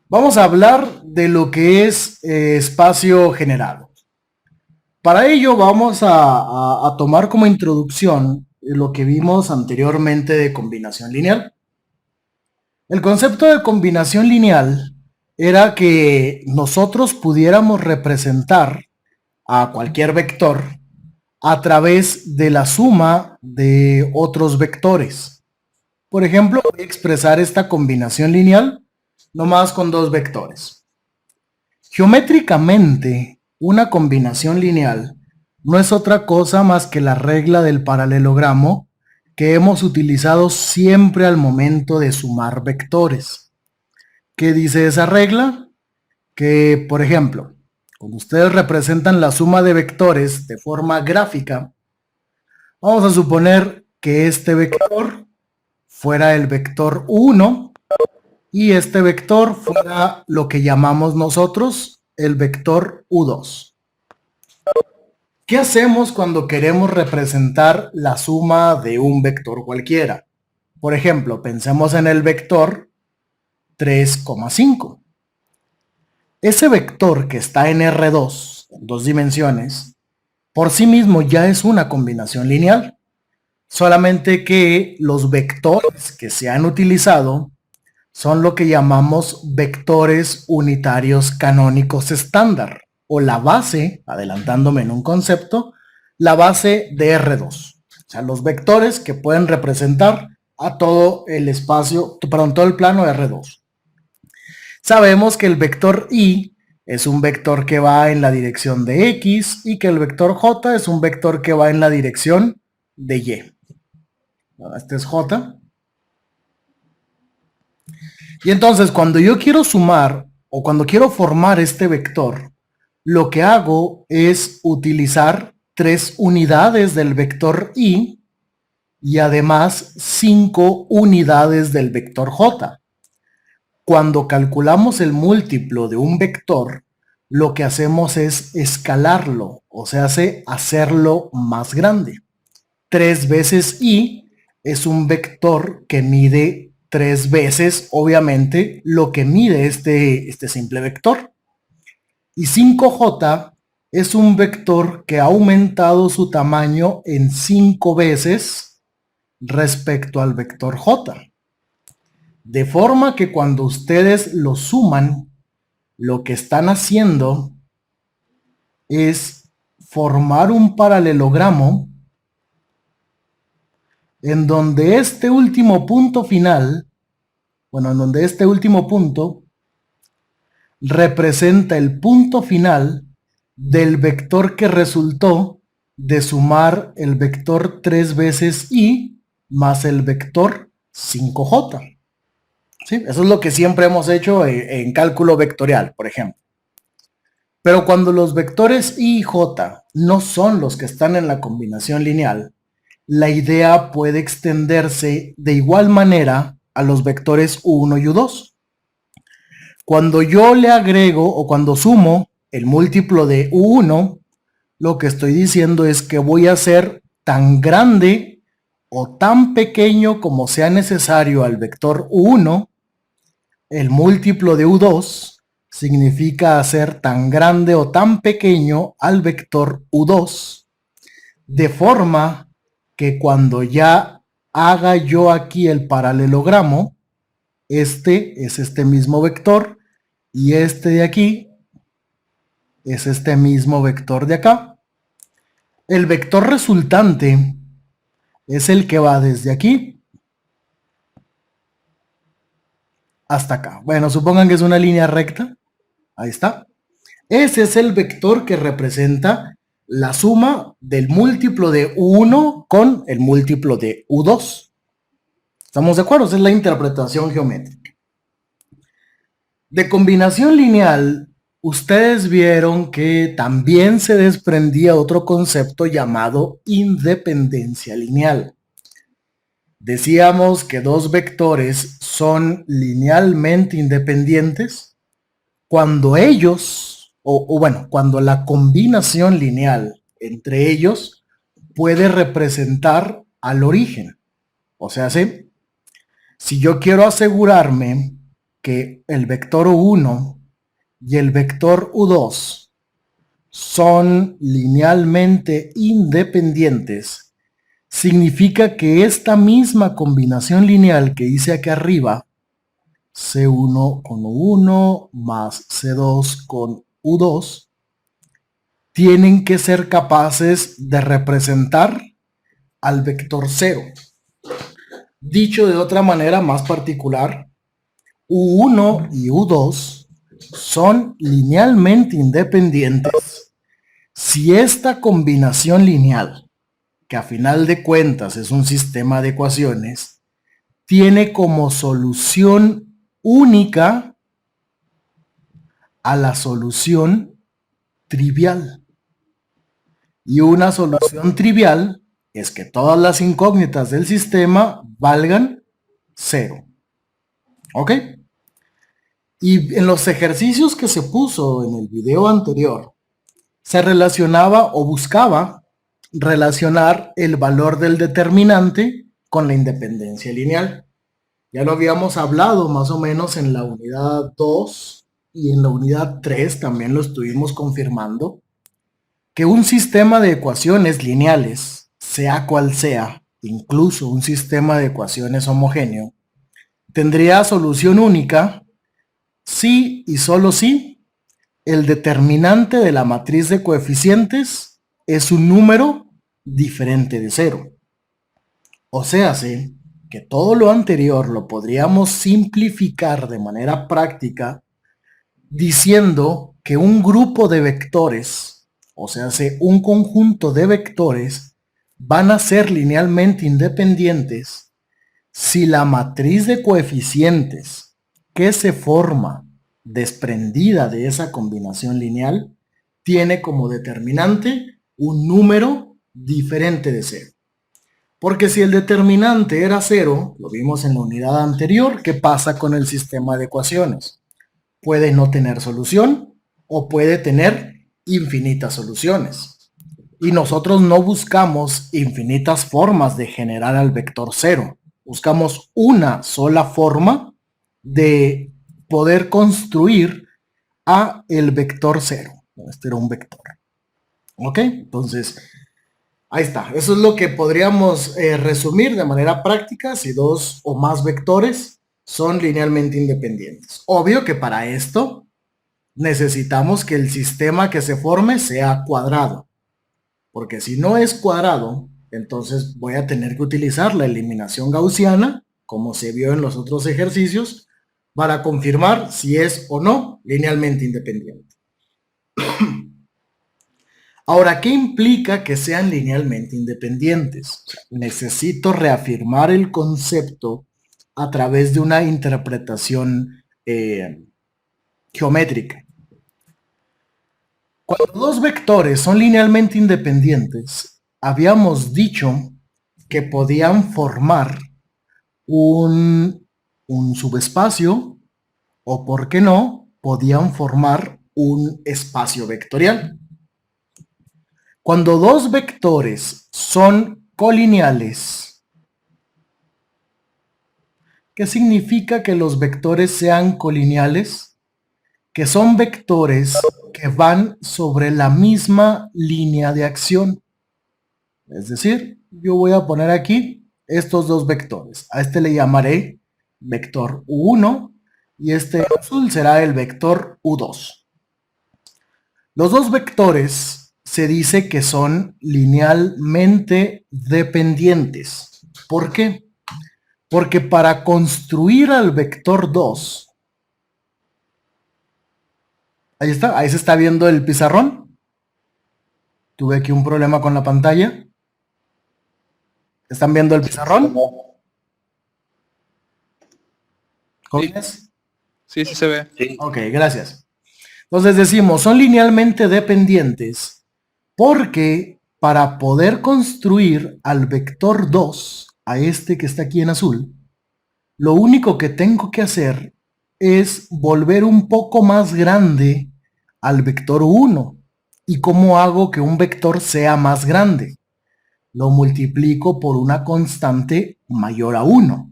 Vamos a hablar de lo que es espacio generado. Para ello vamos a tomar como introducción lo que vimos anteriormente de combinación lineal. El concepto de combinación lineal era que nosotros pudiéramos representar a cualquier vector a través de la suma de otros vectores. Por ejemplo, voy a expresar esta combinación lineal nomás con dos vectores. Geométricamente, una combinación lineal no es otra cosa más que la regla del paralelogramo que hemos utilizado siempre al momento de sumar vectores. ¿Qué dice esa regla? Que, por ejemplo, cuando ustedes representan la suma de vectores de forma gráfica, vamos a suponer que este vector fuera el vector 1 y este vector fuera lo que llamamos nosotros el vector U2. ¿Qué hacemos cuando queremos representar la suma de un vector cualquiera? Por ejemplo, pensemos en el vector 3,5. Ese vector que está en R2, en dos dimensiones, por sí mismo ya es una combinación lineal. Solamente que los vectores que se han utilizado son lo que llamamos vectores unitarios canónicos estándar, o la base, adelantándome en un concepto, la base de R2. O sea, los vectores que pueden representar a todo el espacio, perdón, todo el plano R2. Sabemos que el vector Y es un vector que va en la dirección de X y que el vector J es un vector que va en la dirección de Y. Este es J. Y entonces cuando yo quiero sumar o cuando quiero formar este vector, lo que hago es utilizar 3 unidades del vector y además 5 unidades del vector j. Cuando calculamos el múltiplo de un vector, lo que hacemos es escalarlo, o sea, hacerlo más grande. 3 veces y es un vector que mide 3 veces, obviamente, lo que mide este simple vector. Y 5j es un vector que ha aumentado su tamaño en 5 veces respecto al vector j. De forma que cuando ustedes lo suman, lo que están haciendo es formar un paralelogramo en donde este último punto final, bueno, en donde este último punto representa el punto final del vector que resultó de sumar el vector 3 veces y más el vector 5j. ¿Sí? Eso es lo que siempre hemos hecho en cálculo vectorial, por ejemplo. Pero cuando los vectores y y j no son los que están en la combinación lineal, la idea puede extenderse de igual manera a los vectores u1 y u2. Cuando yo le agrego o cuando sumo el múltiplo de u1, lo que estoy diciendo es que voy a hacer tan grande o tan pequeño como sea necesario al vector u1. El múltiplo de u2 significa hacer tan grande o tan pequeño al vector u2, de forma que cuando ya haga yo aquí el paralelogramo, este es este mismo vector y este de aquí es este mismo vector de acá. El vector resultante es el que va desde aquí hasta acá. Bueno, supongan que es una línea recta. Ahí está. Ese es el vector que representa la suma del múltiplo de u1 con el múltiplo de u2. ¿Estamos de acuerdo? Esa es la interpretación geométrica. De combinación lineal, ustedes vieron que también se desprendía otro concepto llamado independencia lineal. Decíamos que dos vectores son linealmente independientes cuando ellos, bueno, cuando la combinación lineal entre ellos puede representar al origen. O sea, ¿sí? Si yo quiero asegurarme que el vector U1 y el vector U2 son linealmente independientes, significa que esta misma combinación lineal que hice aquí arriba, C1 con U1 más C2 con U2, tienen que ser capaces de representar al vector 0. Dicho de otra manera más particular, U1 y U2 son linealmente independientes si esta combinación lineal, que a final de cuentas es un sistema de ecuaciones, tiene como solución única a la solución trivial. Y una solución trivial es que todas las incógnitas del sistema valgan 0. ¿Ok? Y en los ejercicios que se puso en el video anterior, se relacionaba o buscaba relacionar el valor del determinante con la independencia lineal. Ya lo habíamos hablado más o menos en la unidad 2 y en la unidad 3 también lo estuvimos confirmando, que un sistema de ecuaciones lineales, sea cual sea, incluso un sistema de ecuaciones homogéneo, tendría solución única si y solo si el determinante de la matriz de coeficientes es un número diferente de 0. O sea, sí, que todo lo anterior lo podríamos simplificar de manera práctica diciendo que un grupo de vectores, o sea, un conjunto de vectores, van a ser linealmente independientes si la matriz de coeficientes que se forma desprendida de esa combinación lineal tiene como determinante un número diferente de 0. Porque si el determinante era 0, lo vimos en la unidad anterior, ¿qué pasa con el sistema de ecuaciones? Puede no tener solución o puede tener infinitas soluciones. Y nosotros no buscamos infinitas formas de generar al vector 0. Buscamos una sola forma de poder construir a el vector 0. Este era un vector. ¿Ok? Entonces, ahí está. Eso es lo que podríamos resumir de manera práctica si dos o más vectores son linealmente independientes. Obvio que para esto necesitamos que el sistema que se forme sea cuadrado. Porque si no es cuadrado, entonces voy a tener que utilizar la eliminación gaussiana, como se vio en los otros ejercicios, para confirmar si es o no linealmente independiente. Ahora, ¿qué implica que sean linealmente independientes? Necesito reafirmar el concepto a través de una interpretación geométrica. Cuando dos vectores son linealmente independientes, habíamos dicho que podían formar un subespacio o, ¿por qué no?, podían formar un espacio vectorial. Cuando dos vectores son colineales, ¿qué significa que los vectores sean colineales? Que son vectores que van sobre la misma línea de acción. Es decir, yo voy a poner aquí estos dos vectores. A este le llamaré vector U1 y este azul será el vector U2. Los dos vectores se dice que son linealmente dependientes. ¿Por qué? Porque para construir al vector 2, ahí está, ahí se está viendo el pizarrón. Tuve aquí un problema con la pantalla. ¿Están viendo el pizarrón? ¿Jóvenes? Sí, sí se ve. Sí. Ok, gracias. Entonces decimos, son linealmente dependientes porque para poder construir al vector 2, a este que está aquí en azul, lo único que tengo que hacer es volver un poco más grande al vector 1. ¿Y cómo hago que un vector sea más grande? Lo multiplico por una constante mayor a 1.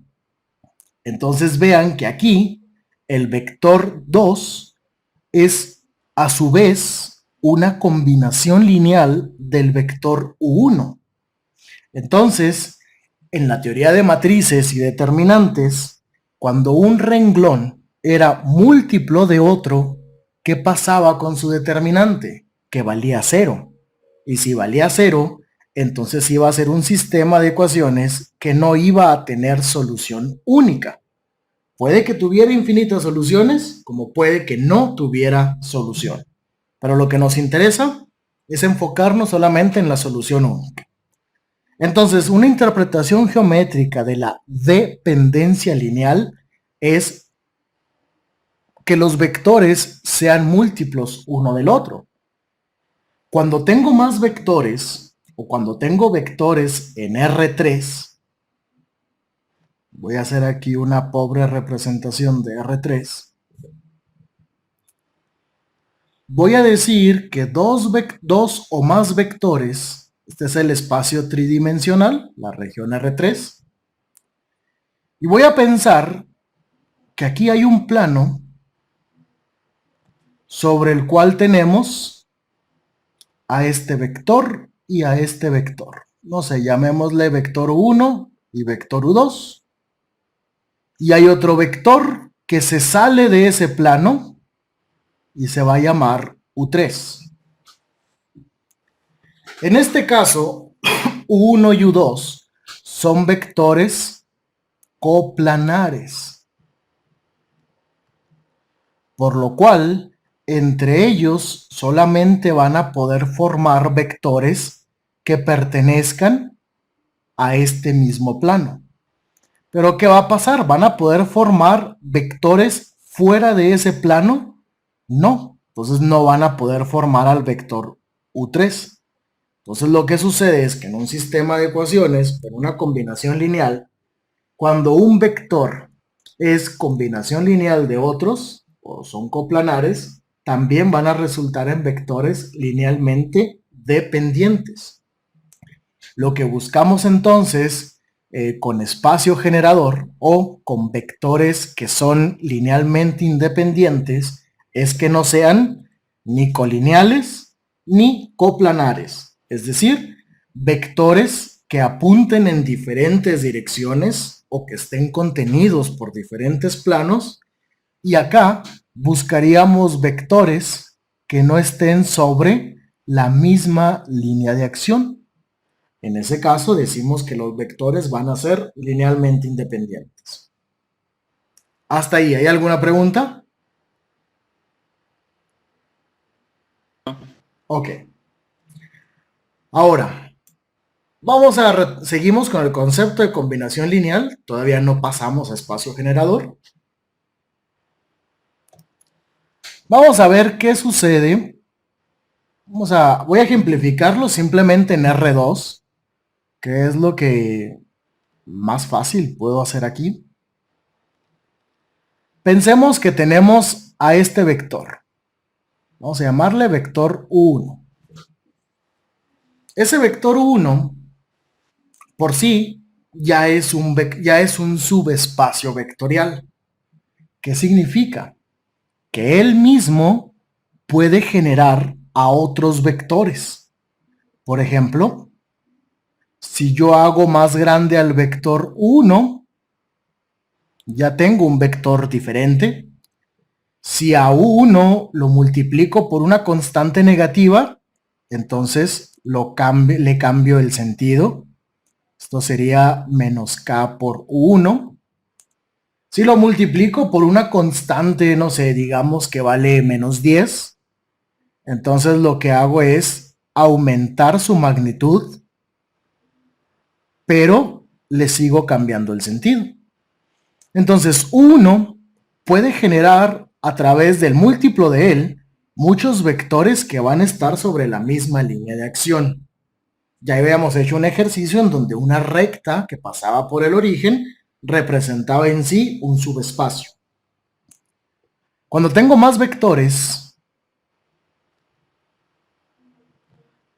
Entonces vean que aquí el vector 2 es a su vez una combinación lineal del vector U1. Entonces, en la teoría de matrices y determinantes, cuando un renglón era múltiplo de otro, ¿qué pasaba con su determinante? Que valía 0. Y si valía 0, entonces iba a ser un sistema de ecuaciones que no iba a tener solución única. Puede que tuviera infinitas soluciones, como puede que no tuviera solución. Pero lo que nos interesa es enfocarnos solamente en la solución única. Entonces, una interpretación geométrica de la dependencia lineal es que los vectores sean múltiplos uno del otro. Cuando tengo más vectores, o cuando tengo vectores en R3, voy a hacer aquí una pobre representación de R3, voy a decir que dos o más vectores, este es el espacio tridimensional, la región R3, y voy a pensar que aquí hay un plano sobre el cual tenemos a este vector y a este vector. No sé, llamémosle vector 1 y vector U2. Y hay otro vector que se sale de ese plano y se va a llamar U3. En este caso, U1 y U2 son vectores coplanares, por lo cual entre ellos solamente van a poder formar vectores que pertenezcan a este mismo plano. Pero ¿qué va a pasar? ¿Van a poder formar vectores fuera de ese plano? No, entonces no van a poder formar al vector U3. Entonces lo que sucede es que en un sistema de ecuaciones, en una combinación lineal, cuando un vector es combinación lineal de otros, o son coplanares, también van a resultar en vectores linealmente dependientes. Lo que buscamos entonces con espacio generador o con vectores que son linealmente independientes es que no sean ni colineales ni coplanares, es decir, vectores que apunten en diferentes direcciones o que estén contenidos por diferentes planos, y acá buscaríamos vectores que no estén sobre la misma línea de acción. En ese caso decimos que los vectores van a ser linealmente independientes. Hasta ahí, ¿hay alguna pregunta? Ok. Ahora, seguimos con el concepto de combinación lineal. Todavía no pasamos a espacio generador. Vamos a ver qué sucede. Voy a ejemplificarlo simplemente en R2, que es lo que más fácil puedo hacer aquí. Pensemos que tenemos a este vector. Vamos a llamarle vector 1. Ese vector 1 por sí ya es un subespacio vectorial. ¿Qué significa? Que él mismo puede generar a otros vectores. Por ejemplo, si yo hago más grande al vector 1, ya tengo un vector diferente. Si a U1 lo multiplico por una constante negativa, entonces le cambio el sentido. Esto sería menos k por U1. Si lo multiplico por una constante, no sé, digamos que vale menos 10, entonces lo que hago es aumentar su magnitud, pero le sigo cambiando el sentido. Entonces, 1 puede generar a través del múltiplo de él muchos vectores que van a estar sobre la misma línea de acción. Ya habíamos hecho un ejercicio en donde una recta que pasaba por el origen representaba en sí un subespacio. Cuando tengo más vectores,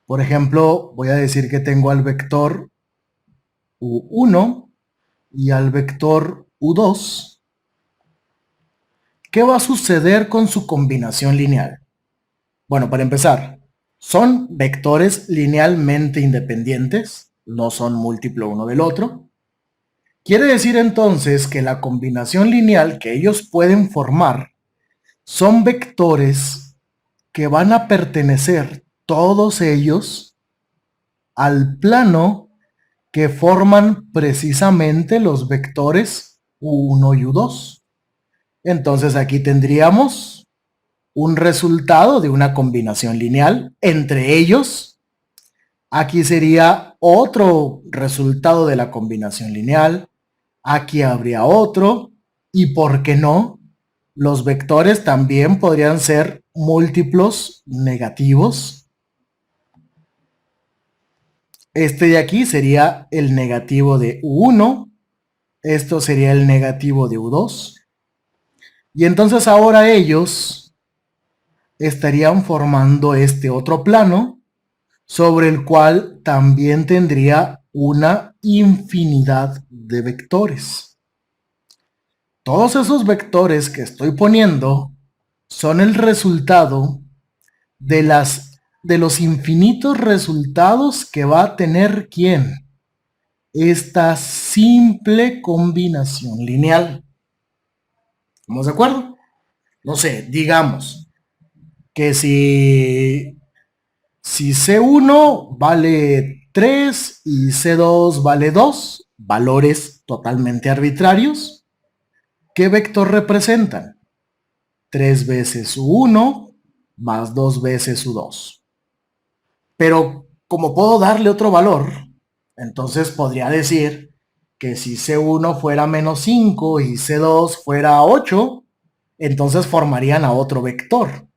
por ejemplo, voy a decir que tengo al vector U1 y al vector U2, ¿Qué va a suceder con su combinación lineal? Bueno, para empezar, son vectores linealmente independientes, no son múltiplo uno del otro. Quiere decir entonces que la combinación lineal que ellos pueden formar son vectores que van a pertenecer todos ellos al plano que forman precisamente los vectores U1 y U2. Entonces aquí tendríamos un resultado de una combinación lineal entre ellos. Aquí sería otro resultado de la combinación lineal. Aquí habría otro. Y por qué no, los vectores también podrían ser múltiplos negativos. Este de aquí sería el negativo de U1. Esto sería el negativo de U2. Y entonces ahora ellos estarían formando este otro plano sobre el cual también tendría una infinidad de vectores. Todos esos vectores que estoy poniendo son el resultado de los infinitos resultados que va a tener ¿quién? Esta simple combinación lineal. ¿Estamos de acuerdo? No sé, digamos que si C1 vale 3 y C2 vale 2, valores totalmente arbitrarios, ¿qué vector representan? 3 veces U1 más 2 veces U2. Pero como puedo darle otro valor, entonces podría decir que si C1 fuera menos 5 y C2 fuera 8, entonces formarían a otro vector.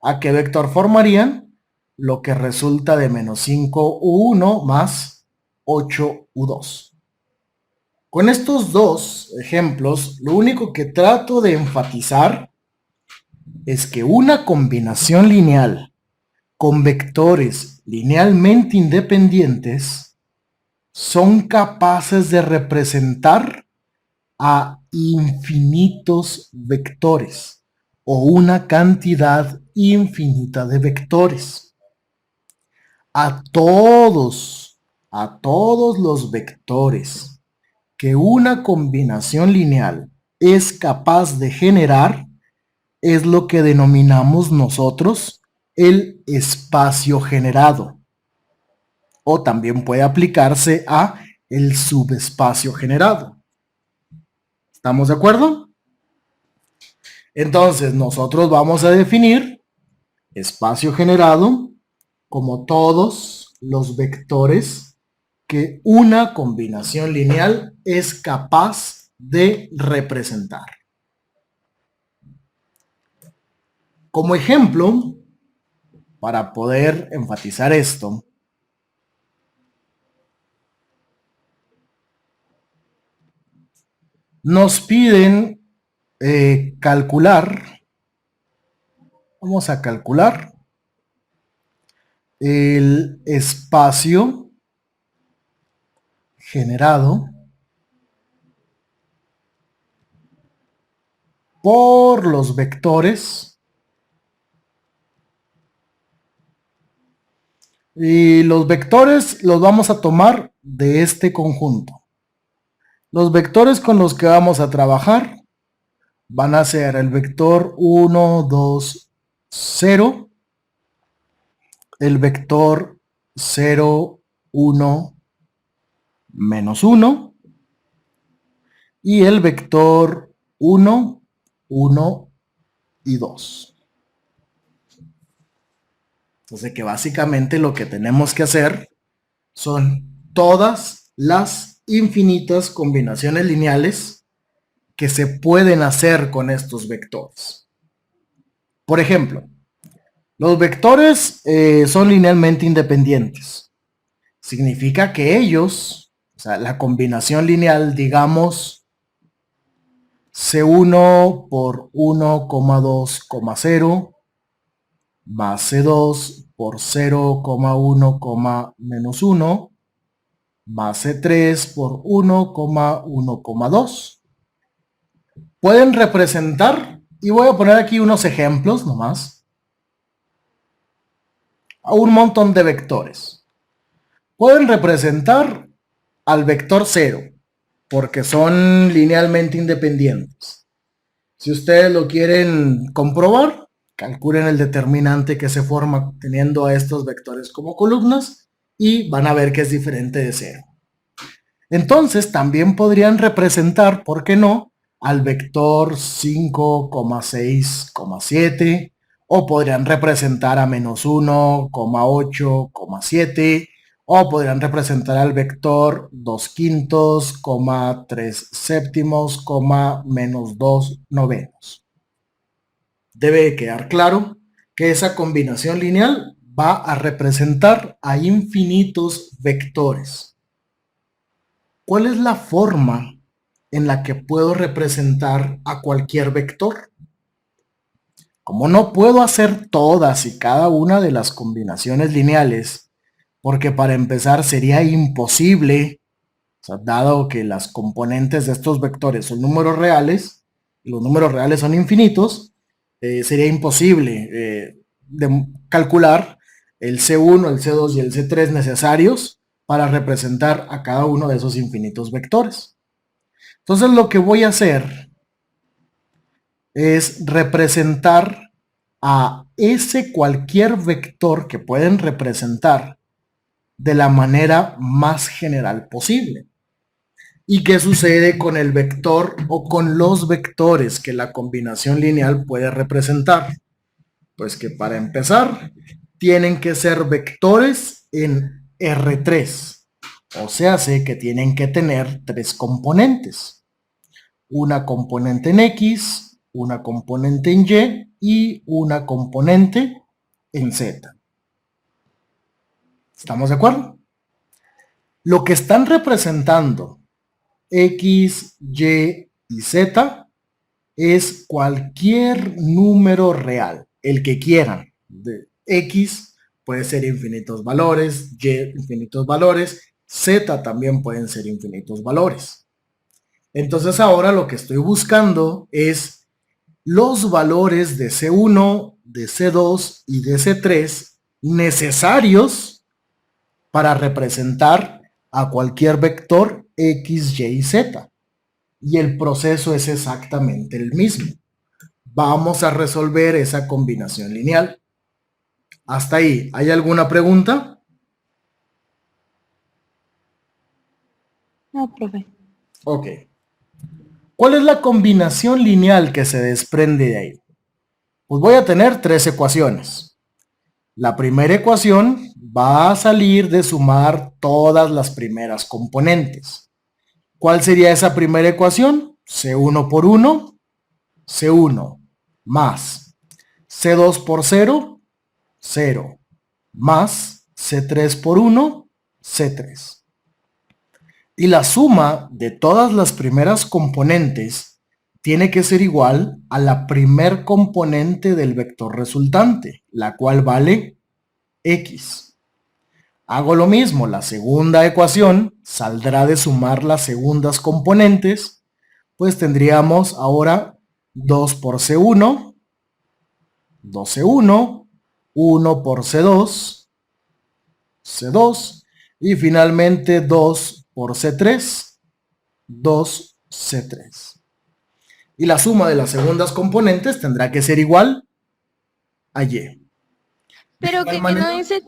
¿A qué vector formarían? Lo que resulta de menos 5U1 más 8U2. Con estos dos ejemplos, lo único que trato de enfatizar es que una combinación lineal con vectores linealmente independientes son capaces de representar a infinitos vectores o una cantidad infinita de vectores. A todos los vectores que una combinación lineal es capaz de generar es lo que denominamos nosotros el espacio generado. O también puede aplicarse a el subespacio generado. ¿Estamos de acuerdo? Entonces, nosotros vamos a definir espacio generado como todos los vectores que una combinación lineal es capaz de representar. Como ejemplo, para poder enfatizar esto, nos piden calcular, vamos a calcular el espacio generado por los vectores, y los vectores los vamos a tomar de este conjunto. Los vectores con los que vamos a trabajar van a ser el vector 1, 2, 0, el vector 0, 1, menos 1 y el vector 1, 1 y 2. Entonces que básicamente lo que tenemos que hacer son todas las infinitas combinaciones lineales que se pueden hacer con estos vectores. Por ejemplo, los vectores son linealmente independientes. Significa que ellos, o sea, la combinación lineal, digamos, C1 por 1,2, 0, más C2 por 0,1, menos 1, más C3 por 1,1,2. Pueden representar Y voy a poner aquí unos ejemplos nomás. A un montón de vectores. Pueden representar al vector 0, porque son linealmente independientes. Si ustedes lo quieren comprobar, calculen el determinante que se forma teniendo a estos vectores como columnas y van a ver que es diferente de 0. Entonces también podrían representar, ¿por qué no?, al vector 5,6,7, o podrían representar a -1,8,7, o podrían representar al vector 2/5, 3/7, -2/9. Debe quedar claro que esa combinación lineal va a representar a infinitos vectores. ¿Cuál es la forma en la que puedo representar a cualquier vector? Como no puedo hacer todas y cada una de las combinaciones lineales, porque para empezar sería imposible, o sea, dado que las componentes de estos vectores son números reales, y los números reales son infinitos, sería imposible calcular el C1, el C2 y el C3 necesarios para representar a cada uno de esos infinitos vectores. Entonces lo que voy a hacer es representar a ese cualquier vector que pueden representar de la manera más general posible. ¿Y qué sucede con el vector o con los vectores que la combinación lineal puede representar? Pues que para empezar tienen que ser vectores en R3. O sea, sé que tienen que tener 3 componentes. Una componente en X, una componente en Y y una componente en Z. ¿Estamos de acuerdo? Lo que están representando X, Y y Z es cualquier número real, el que quieran. De X puede ser infinitos valores, Y infinitos valores, Z también pueden ser infinitos valores. Entonces ahora lo que estoy buscando es los valores de C1, de C2 y de C3 necesarios para representar a cualquier vector X, Y y Z. Y el proceso es exactamente el mismo. Vamos a resolver esa combinación lineal. Hasta ahí, ¿hay alguna pregunta? No, profe. Ok. ¿Cuál es la combinación lineal que se desprende de ahí? Pues voy a tener 3 ecuaciones. La primera ecuación va a salir de sumar todas las primeras componentes. ¿Cuál sería esa primera ecuación? C1 por 1, C1 más C2 por 0, 0, más C3 por 1, C3. Y la suma de todas las primeras componentes tiene que ser igual a la primer componente del vector resultante, la cual vale X. Hago lo mismo, la segunda ecuación saldrá de sumar las segundas componentes, pues tendríamos ahora 2 por C1, 2C1, 1 por C2, C2, y finalmente 2 por C3, 2C3. Y la suma de las segundas componentes tendrá que ser igual a Y. Pero que no es C3.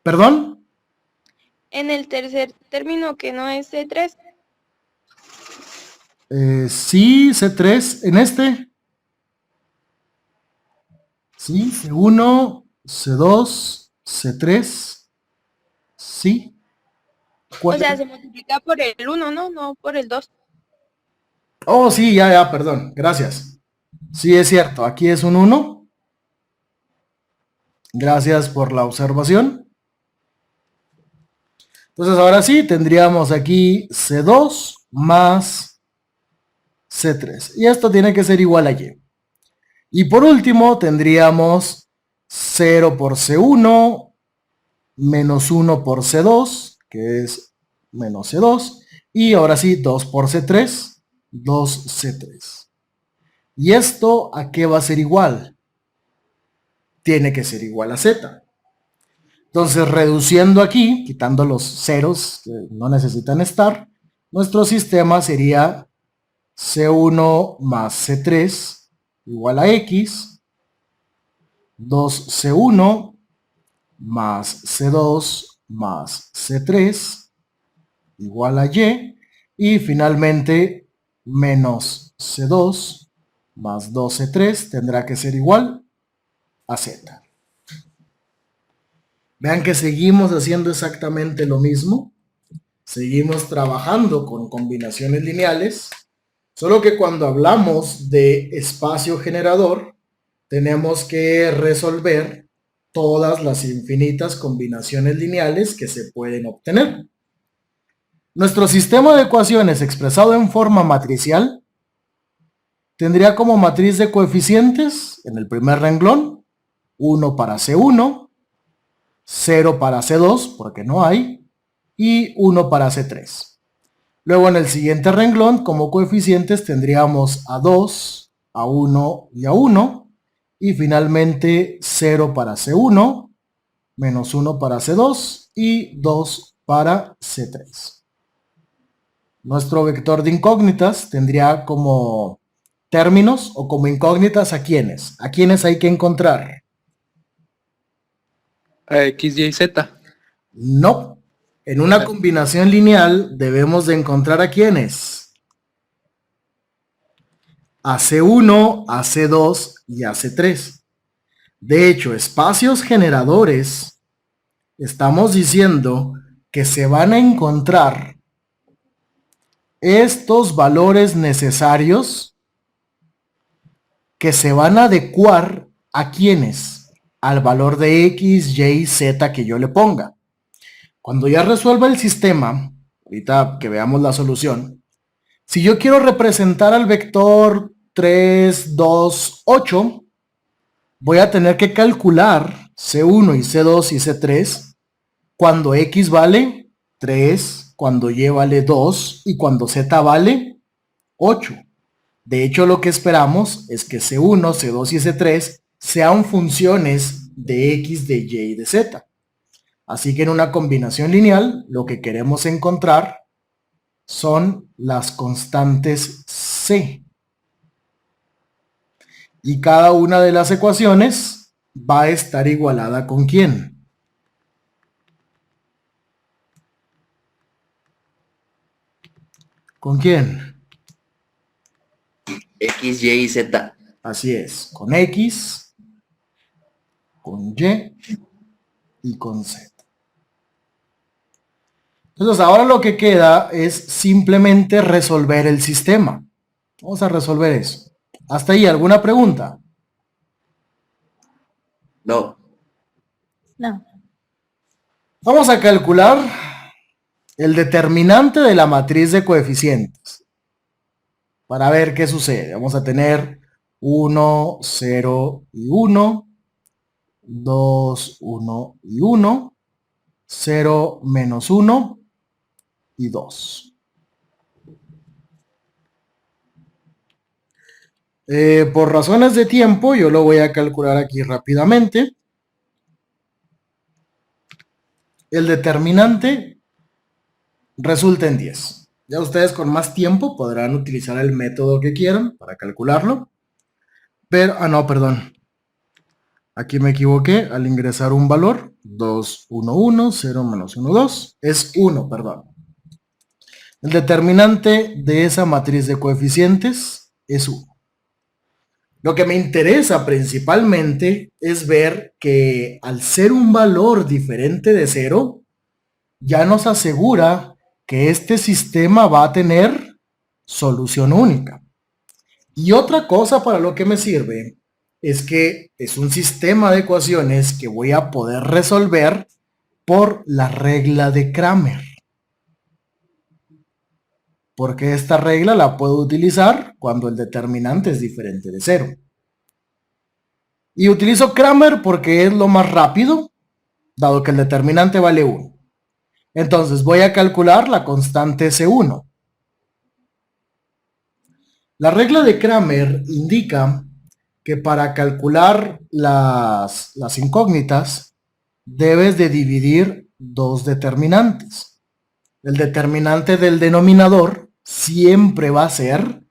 ¿Perdón? En el tercer término que no es C3. Sí, C3 en este. Sí, C1, C2, C3. Sí. O ¿Cuál sea, es? se multiplica por el 1, ¿no? No por el 2. Oh, sí, ya, perdón. Gracias. Sí, es cierto. Aquí es un 1. Gracias por la observación. Entonces, ahora sí, tendríamos aquí C2 más C3. Y esto tiene que ser igual a Y. Y por último, tendríamos 0 por C1 menos 1 por C2, que es menos C2. Y ahora sí, 2 por C3, 2C3. ¿Y esto a qué va a ser igual? Tiene que ser igual a z. Entonces, reduciendo aquí, quitando los ceros que no necesitan estar, nuestro sistema sería C1 más C3 igual a X, 2C1 más C2 más C3 igual a y finalmente menos C2 más 2C3 tendrá que ser igual a Z. Vean que seguimos haciendo exactamente lo mismo. Seguimos trabajando con combinaciones lineales, solo que cuando hablamos de espacio generador, tenemos que resolver todas las infinitas combinaciones lineales que se pueden obtener. Nuestro sistema de ecuaciones expresado en forma matricial tendría como matriz de coeficientes en el primer renglón 1 para C1, 0 para C2 porque no hay, y 1 para C3. Luego en el siguiente renglón como coeficientes tendríamos a 2, a 1 y a 1, y finalmente 0 para C1, menos 1 para C2 y 2 para C3. Nuestro vector de incógnitas tendría como términos o como incógnitas a quiénes. ¿A quiénes hay que encontrar? A X, Y, Z. No. En una combinación lineal debemos de encontrar a quiénes. A C1, a C2 y a C3. De hecho, espacios generadores, estamos diciendo que se van a encontrar estos valores necesarios que se van a adecuar a quiénes, al valor de X, Y, Z que yo le ponga. Cuando ya resuelva el sistema, ahorita que veamos la solución, si yo quiero representar al vector 3, 2, 8, voy a tener que calcular C1 y C2 y C3 cuando X vale 3, cuando Y vale 2 y cuando Z vale 8. De hecho, lo que esperamos es que C1, C2 y C3 sean funciones de X, de Y y de Z. Así que en una combinación lineal, lo que queremos encontrar son las constantes C. Y cada una de las ecuaciones va a estar igualada ¿con quién? ¿Con quién? X, Y y Z. Así es, con X, con y con Z. Entonces ahora lo que queda es simplemente resolver el sistema. Vamos a resolver eso. ¿Hasta ahí alguna pregunta? No. No. Vamos a calcular el determinante de la matriz de coeficientes. Para ver qué sucede. Vamos a tener 1, 0 y 1, 2, 1 y 1, 0, menos 1 y 2. Por razones de tiempo, yo lo voy a calcular aquí rápidamente. El determinante resulta en 10. Ya ustedes con más tiempo podrán utilizar el método que quieran para calcularlo. Pero, no, perdón. Aquí me equivoqué al ingresar un valor. 2, 1, 1, 0 menos 1, 2. Es 1, perdón. El determinante de esa matriz de coeficientes es 1. Lo que me interesa principalmente es ver que al ser un valor diferente de 0, ya nos asegura que este sistema va a tener solución única. Y otra cosa para lo que me sirve es que es un sistema de ecuaciones que voy a poder resolver por la regla de Cramer. Porque esta regla la puedo utilizar cuando el determinante es diferente de 0. Y utilizo Cramer porque es lo más rápido, dado que el determinante vale 1. Entonces voy a calcular la constante C1. La regla de Kramer indica que para calcular las incógnitas debes de dividir dos determinantes. El determinante del denominador siempre va a ser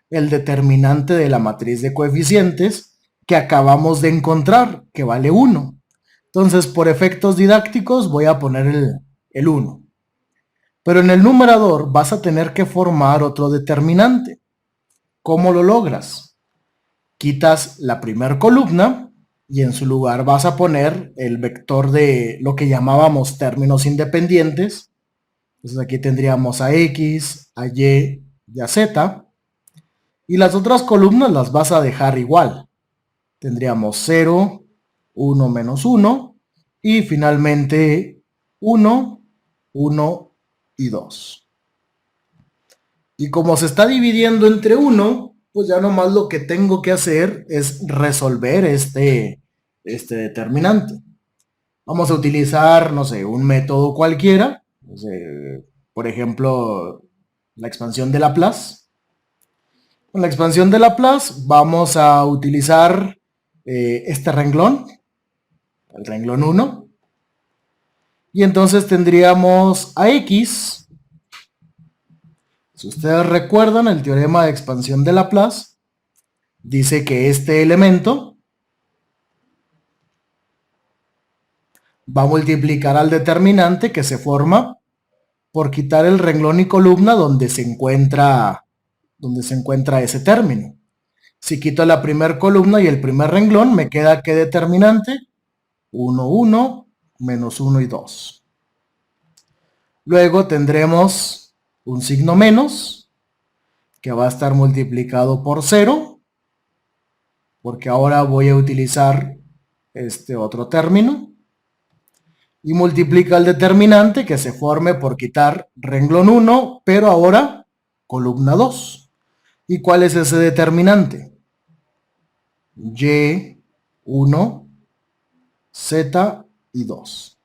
el determinante de la matriz de coeficientes que acabamos de encontrar, que vale 1. Entonces, por efectos didácticos, voy a poner el 1. Pero en el numerador vas a tener que formar otro determinante. ¿Cómo lo logras? Quitas la primera columna y en su lugar vas a poner el vector de lo que llamábamos términos independientes. Entonces aquí tendríamos a X, a Y y a Z. Y las otras columnas las vas a dejar igual. Tendríamos 0, 1 menos 1 y finalmente 1, 1 y 2. Y como se está dividiendo entre 1, pues ya nomás lo que tengo que hacer es resolver este determinante. Vamos a utilizar, no sé, un método cualquiera. No sé, por ejemplo, la expansión de Laplace. Con la expansión de Laplace vamos a utilizar este renglón, el renglón 1. Y entonces tendríamos a X. Si ustedes recuerdan, el teorema de expansión de Laplace dice que este elemento va a multiplicar al determinante que se forma por quitar el renglón y columna donde se encuentra ese término. Si quito la primera columna y el primer renglón, me queda ¿qué determinante? 1, 1, menos 1 y 2. Luego tendremos un signo menos, que va a estar multiplicado por 0, porque ahora voy a utilizar este otro término. Y multiplica el determinante que se forme por quitar renglón 1, pero ahora columna 2. ¿Y cuál es ese determinante? Y1, Z y 2.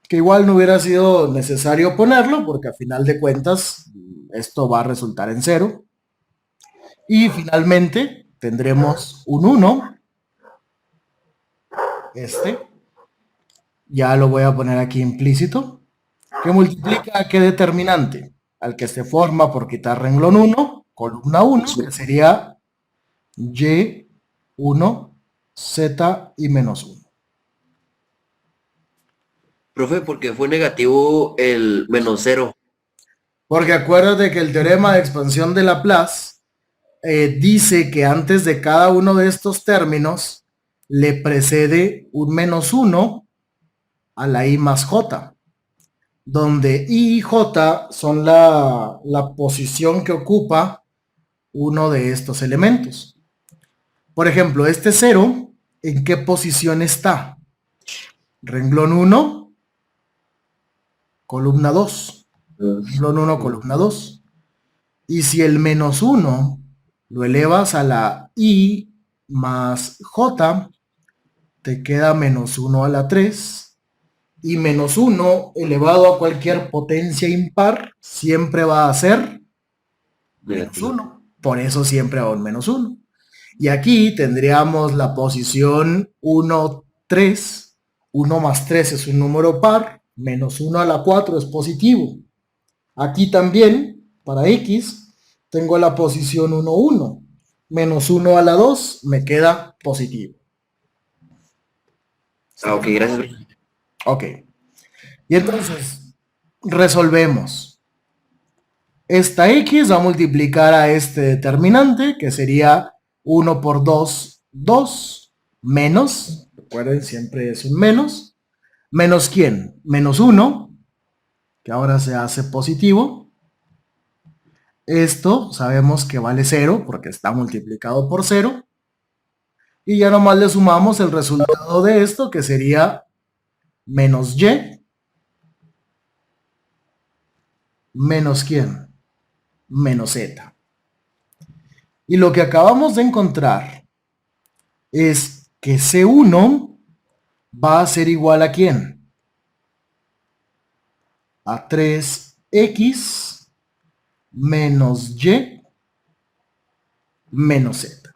Que igual no hubiera sido necesario ponerlo porque a final de cuentas esto va a resultar en 0. Y finalmente tendremos un 1. Ya lo voy a poner aquí implícito. Que multiplica a qué determinante? Al que se forma por quitar renglón 1, columna 1, que sería Y1, Z y menos 1. Profe, porque fue negativo el menos 0. Porque acuérdate que el teorema de expansión de Laplace dice que antes de cada uno de estos términos le precede un menos 1 a la I más J, donde I y J son la posición que ocupa uno de estos elementos. Por ejemplo, este 0, ¿en qué posición está? Renglón 1, columna 2. Renglón 1, columna 2. Y si el menos 1 lo elevas a la I más J, te queda menos 1 a la 3. Y menos 1 elevado a cualquier potencia impar siempre va a ser menos 1. Por eso siempre va un menos 1. Y aquí tendríamos la posición 1, 3. 1 más 3 es un número par. Menos 1 a la 4 es positivo. Aquí también, para X, tengo la posición 1, 1. Menos 1 a la 2 me queda positivo. Ok, gracias. Ok. Y entonces, resolvemos. Esta X va a multiplicar a este determinante, que sería 1 por 2, 2, menos, recuerden, siempre es un menos. ¿Menos quién? Menos 1, que ahora se hace positivo. Esto sabemos que vale 0, porque está multiplicado por 0. Y ya nomás le sumamos el resultado de esto, que sería menos Y. ¿Menos quién? Menos Z. Y lo que acabamos de encontrar es que C1 va a ser igual a ¿quién? A 3X menos Y menos Z.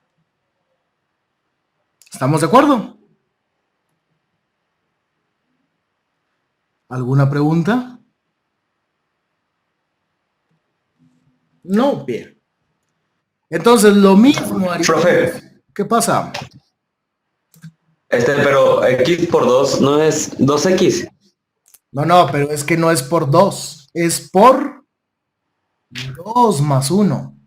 ¿Estamos de acuerdo? ¿Alguna pregunta? No, bien. Entonces, lo mismo haría. Profe, ¿Qué pasa? pero X por 2 no es 2X. No, pero es que no es por 2, es por 2 más 1.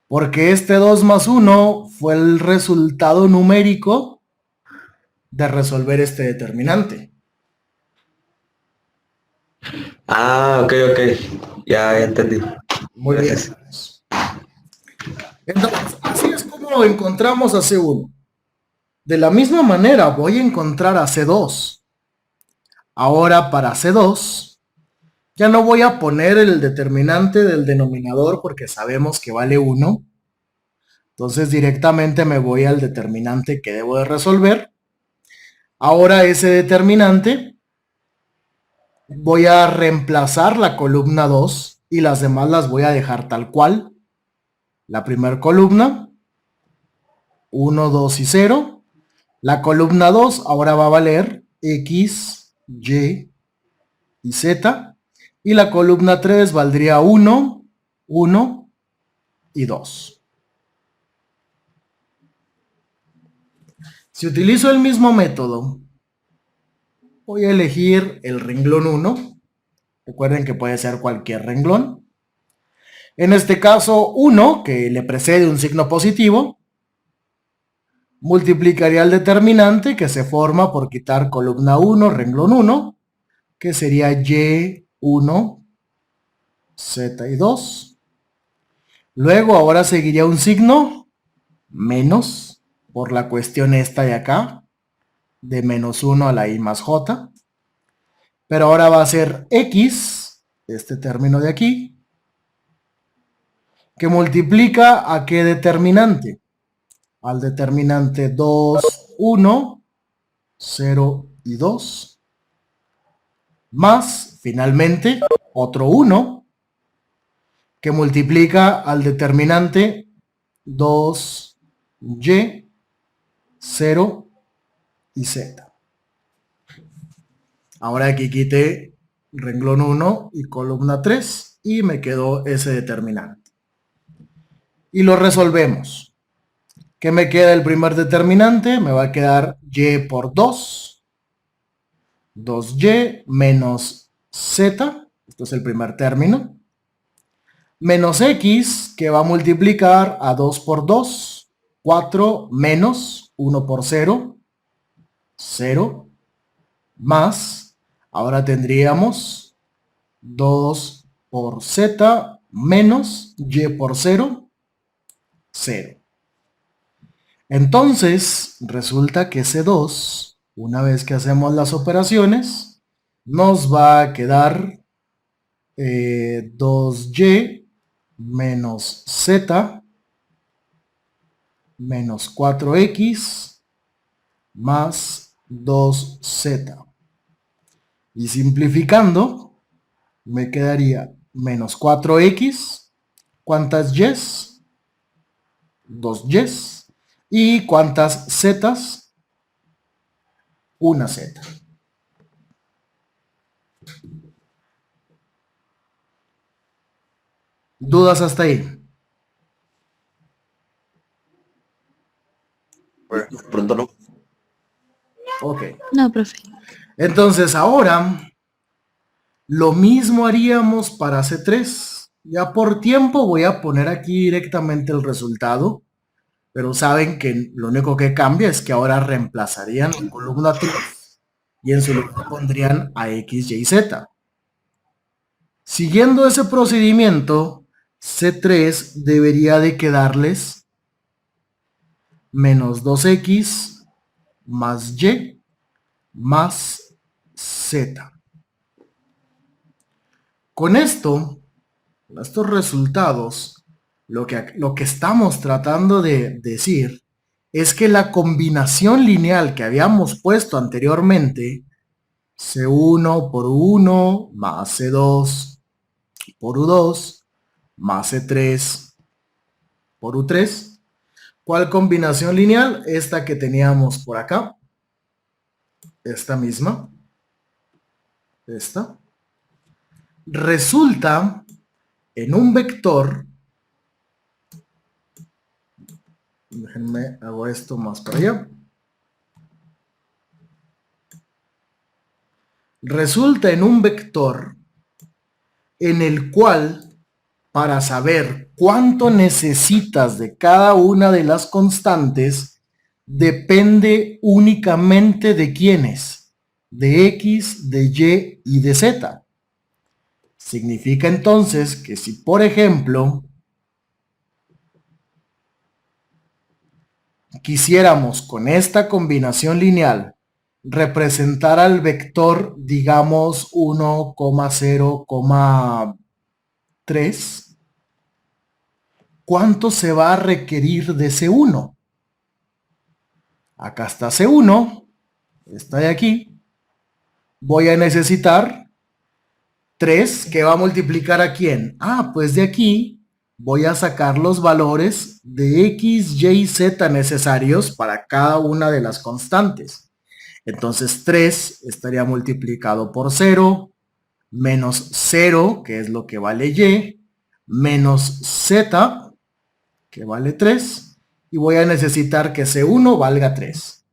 Porque este 2 más 1 fue el resultado numérico de resolver este determinante. Ah, ok. Ya entendí. Muy Gracias. bien. Entonces, así es como encontramos a C1. De la misma manera voy a encontrar a C2. Ahora para C2, ya no voy a poner el determinante del denominador porque sabemos que vale 1. Entonces directamente me voy al determinante que debo de resolver. Ahora ese determinante voy a reemplazar la columna 2 y las demás las voy a dejar tal cual. La primera columna, 1, 2 y 0. La columna 2 ahora va a valer X, Y y Z. Y la columna 3 valdría 1, 1 y 2. Si utilizo el mismo método, voy a elegir el renglón 1. Recuerden que puede ser cualquier renglón. En este caso, 1, que le precede un signo positivo, multiplicaría el determinante que se forma por quitar columna 1, renglón 1, que sería Y1, Z y 2. Luego ahora seguiría un signo menos por la cuestión esta de acá, de menos 1 a la I más J. Pero ahora va a ser X, este término de aquí, que multiplica a qué determinante. Al determinante 2, 1, 0 y 2, más finalmente otro 1 que multiplica al determinante 2y, 0 y z. Ahora aquí quité renglón 1 y columna 3 y me quedó ese determinante. Y lo resolvemos. ¿Qué me queda el primer determinante? Me va a quedar y por 2. 2y menos z. Esto es el primer término. Menos x, que va a multiplicar a 2 por 2. 4 menos 1 por 0. 0. Más. Ahora tendríamos 2 por z menos y por 0. 0. Entonces, resulta que C2, una vez que hacemos las operaciones, nos va a quedar 2y menos z menos 4x más 2z. Y simplificando, me quedaría menos 4x. ¿Cuántas y's? 2y's. ¿Y cuántas zetas? Una z. ¿Dudas hasta ahí? Pronto no. Ok. No, profe. Entonces ahora, lo mismo haríamos para C3. Ya por tiempo voy a poner aquí directamente el resultado. Pero saben que lo único que cambia es que ahora reemplazarían la columna 3 y en su lugar pondrían a X, Y, Z. Siguiendo ese procedimiento, C3 debería de quedarles menos 2X más Y más Z. Con esto, estos resultados, lo que estamos tratando de decir es que la combinación lineal que habíamos puesto anteriormente, C1 por 1 más C2 por U2 más C3 por U3. ¿Cuál combinación lineal? Esta que teníamos por acá. Esta misma. Esta. Resulta en un vector. Déjenme, hago esto más para allá. Resulta en un vector en el cual, para saber cuánto necesitas de cada una de las constantes, depende únicamente de quiénes, de X, de Y y de Z. Significa entonces que si, por ejemplo, quisiéramos con esta combinación lineal representar al vector, digamos, 1,0,3, ¿cuánto se va a requerir de C1? Acá está C1, está de aquí. Voy a necesitar 3, que va a multiplicar ¿a quién? Ah, pues de aquí voy a sacar los valores de X, Y y Z necesarios para cada una de las constantes. Entonces 3 estaría multiplicado por 0, menos 0, que es lo que vale Y, menos Z, que vale 3, y voy a necesitar que C1 valga 3.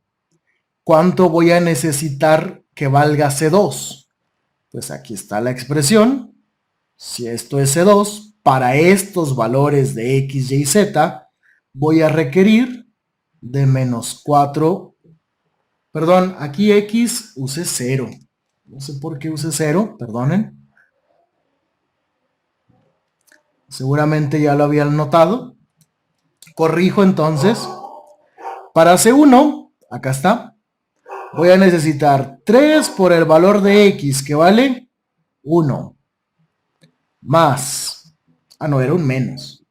¿Cuánto voy a necesitar que valga C2? Pues aquí está la expresión. Si esto es C2, para estos valores de X, Y y Z, voy a requerir de menos 4. Perdón, aquí X use 0. No sé por qué use 0, perdonen. Seguramente ya lo habían notado. Corrijo entonces. Para C1, acá está. Voy a necesitar 3 por el valor de X, que vale 1. Más. Ah, no, era un menos.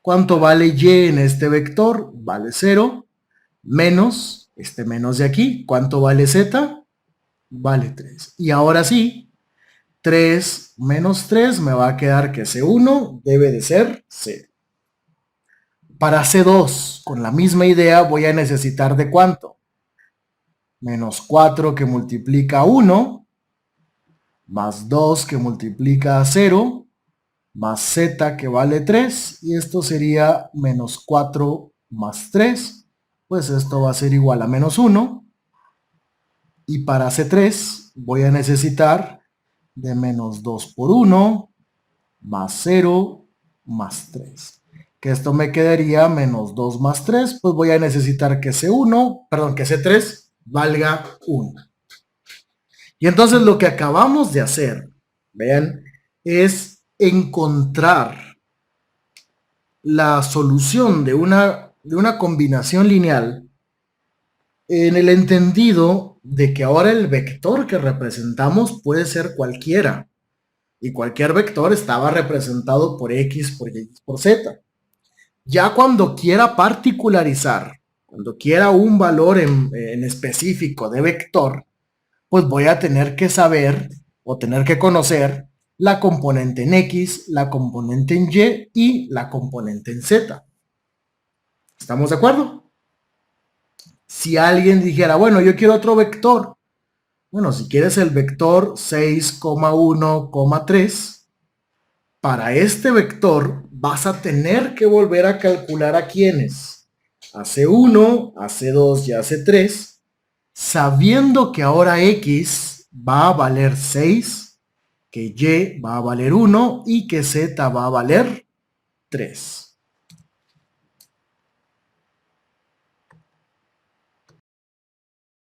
¿Cuánto vale Y en este vector? Vale 0. Menos, este menos de aquí. ¿Cuánto vale Z? Vale 3. Y ahora sí, 3 menos 3 me va a quedar que C1 debe de ser 0. Para C2, con la misma idea, voy a necesitar ¿de cuánto? Menos 4 que multiplica a 1, más 2 que multiplica a 0, más Z que vale 3, y esto sería menos 4 más 3, pues esto va a ser igual a menos 1, y para C3 voy a necesitar de menos 2 por 1, más 0, más 3. Que esto me quedaría menos 2 más 3, pues voy a necesitar que C3 valga 1. Y entonces lo que acabamos de hacer, vean, es encontrar la solución de una combinación lineal en el entendido de que ahora el vector que representamos puede ser cualquiera. Y cualquier vector estaba representado por X, por Y, por Z. Ya cuando quiera particularizar, cuando quiera un valor en específico de vector, pues voy a tener que saber o tener que conocer la componente en X, la componente en Y y la componente en Z. ¿Estamos de acuerdo? Si alguien dijera, bueno, yo quiero otro vector. Bueno, si quieres el vector 6,1,3, para este vector vas a tener que volver a calcular a quiénes. A C1, a C2 y a C3, sabiendo que ahora X va a valer 6, que Y va a valer 1 y que Z va a valer 3.